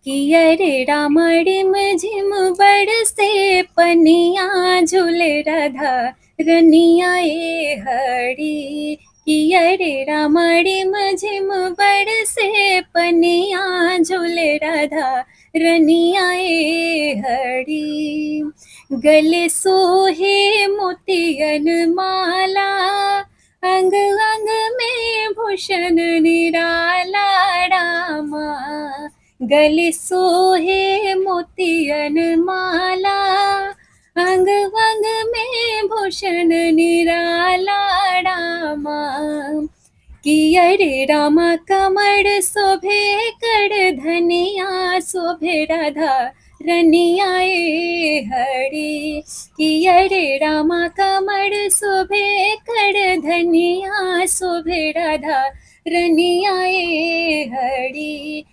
कि अरे रामा डिम झिम बरसे पनिया झूले राधा रनिया ए हरी। कि अरे रामा डिम झिम बरसे पनिया झूले राधा रनिया ए हरी। गले सोहे मोतियन माला, अंग अंग में भूषण निराला रामा। गले सोहे मोतियन माला, अंग अंग में भूषण निराला रामा। कि अरे रामा कमर शोभे कर धनिया शोभे राधा रनिया ए हरी। कि अरे रामा कमर शोभे कर धनिया शोभे राधा रनिया ए हरी।